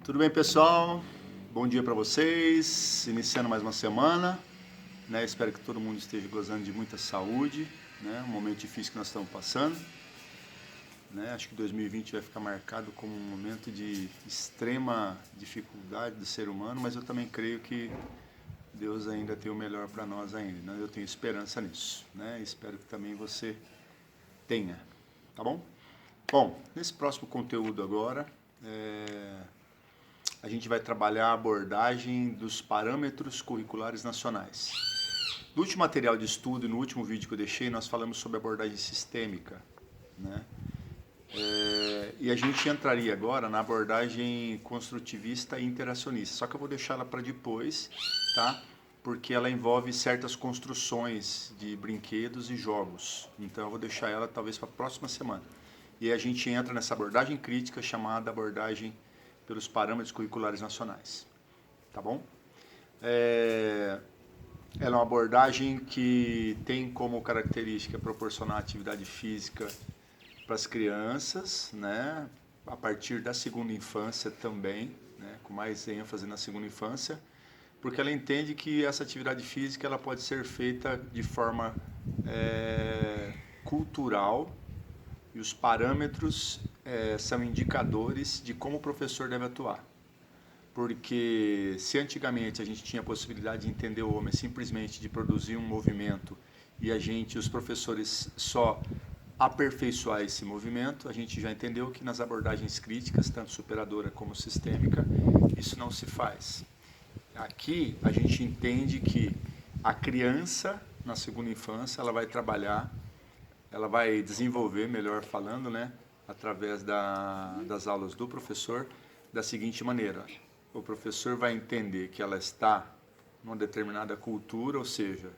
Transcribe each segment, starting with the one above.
Tudo bem, pessoal? Bom dia para vocês. Iniciando mais uma semana, né? Espero que todo mundo esteja gozando de muita saúde, né? Um momento difícil que nós estamos passando, né? Acho que 2020 vai ficar marcado como um momento de extrema dificuldade do ser humano, mas eu também creio que Deus ainda tem o melhor para nós ainda, né? Eu tenho esperança nisso, né? Espero que também você tenha, tá bom? Bom, nesse próximo conteúdo agora, a gente vai trabalhar a abordagem dos parâmetros curriculares nacionais. No último material de estudo e no último vídeo que eu deixei, nós falamos sobre abordagem sistêmica, né? E a gente entraria agora na abordagem construtivista e interacionista, só que eu vou deixar ela para depois, tá? Porque ela envolve certas construções de brinquedos e jogos, então eu vou deixar ela talvez para a próxima semana. E aí a gente entra nessa abordagem crítica chamada abordagem pelos parâmetros curriculares nacionais, tá bom? Ela é uma abordagem que tem como característica proporcionar atividade física para as crianças, né? A partir da segunda infância também, né? Com mais ênfase na segunda infância, porque ela entende que essa atividade física ela pode ser feita de forma cultural, e os parâmetros são indicadores de como o professor deve atuar. Porque se antigamente a gente tinha a possibilidade de entender o homem simplesmente de produzir um movimento e os professores, só aperfeiçoar esse movimento, a gente já entendeu que nas abordagens críticas, tanto superadora como sistêmica, isso não se faz. Aqui a gente entende que a criança, na segunda infância, ela vai trabalhar, ela vai desenvolver, melhor falando, né, através das aulas do professor, da seguinte maneira: o professor vai entender que ela está numa determinada cultura, ou seja,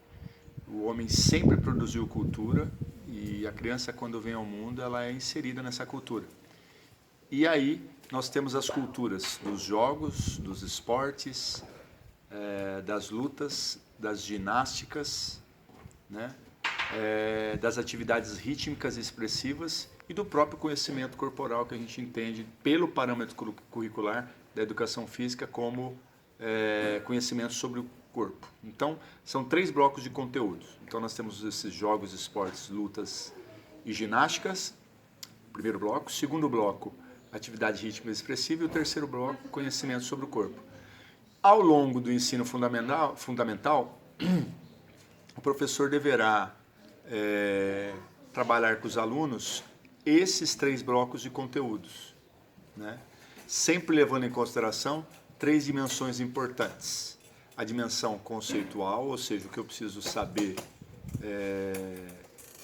o homem sempre produziu cultura e a criança, quando vem ao mundo, ela é inserida nessa cultura. E aí nós temos as culturas dos jogos, dos esportes, das lutas, das ginásticas, né? Das atividades rítmicas e expressivas e do próprio conhecimento corporal, que a gente entende pelo parâmetro curricular da educação física como conhecimento sobre o corpo. Então, são 3 blocos de conteúdos. Então, nós temos esses jogos, esportes, lutas e ginásticas, primeiro bloco. Segundo bloco, atividade rítmica e expressiva. E o terceiro bloco, conhecimento sobre o corpo. Ao longo do ensino fundamental, o professor deverá trabalhar com os alunos esses 3 blocos de conteúdos, né? Sempre levando em consideração 3 dimensões importantes. A dimensão conceitual, ou seja, o que eu preciso saber,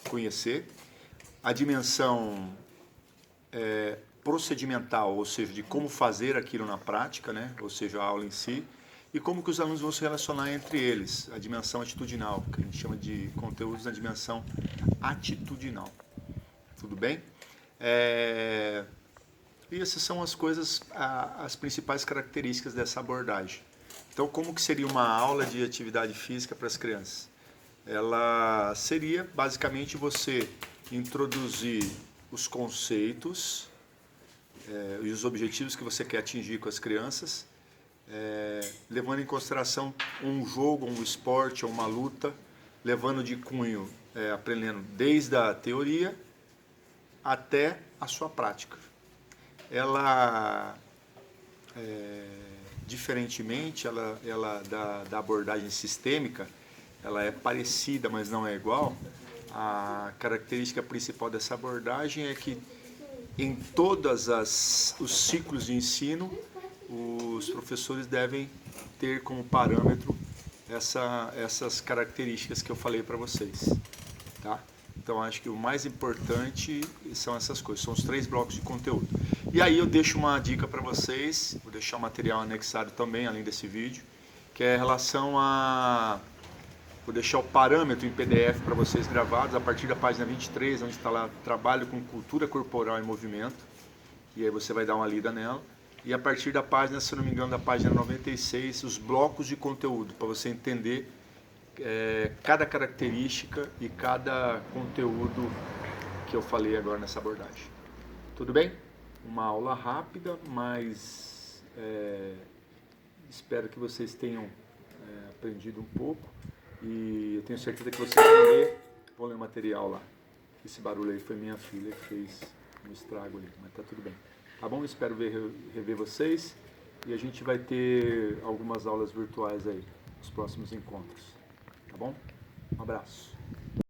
conhecer. A dimensão procedimental, ou seja, de como fazer aquilo na prática, né? Ou seja, a aula em si. E como que os alunos vão se relacionar entre eles, a dimensão atitudinal, que a gente chama de conteúdos na dimensão atitudinal. Tudo bem? E essas são as coisas, as principais características dessa abordagem. Então, como que seria uma aula de atividade física para as crianças? Ela seria, basicamente, você introduzir os conceitos e os objetivos que você quer atingir com as crianças, levando em consideração um jogo, um esporte ou uma luta, levando de cunho, aprendendo desde a teoria até a sua prática. Ela, diferentemente da abordagem sistêmica, ela é parecida, mas não é igual. A característica principal dessa abordagem é que em todos os ciclos de ensino, os professores devem ter como parâmetro essas características que eu falei para vocês, tá? Então, acho que o mais importante são essas coisas, são os 3 blocos de conteúdo. E aí eu deixo uma dica para vocês, vou deixar o material anexado também, além desse vídeo, que é em relação a... Vou deixar o parâmetro em PDF para vocês gravados, a partir da página 23, onde está lá, trabalho com cultura corporal e movimento, e aí você vai dar uma lida nela. E a partir da página, se não me engano, da página 96, os blocos de conteúdo, para você entender cada característica e cada conteúdo que eu falei agora nessa abordagem. Tudo bem? Uma aula rápida, mas Espero que vocês tenham aprendido um pouco e eu tenho certeza que vocês vão ler o material lá. Esse barulho aí foi minha filha que fez um estrago ali, mas tá tudo bem. Tá bom? Espero rever vocês e a gente vai ter algumas aulas virtuais aí nos próximos encontros. Tá bom? Um abraço.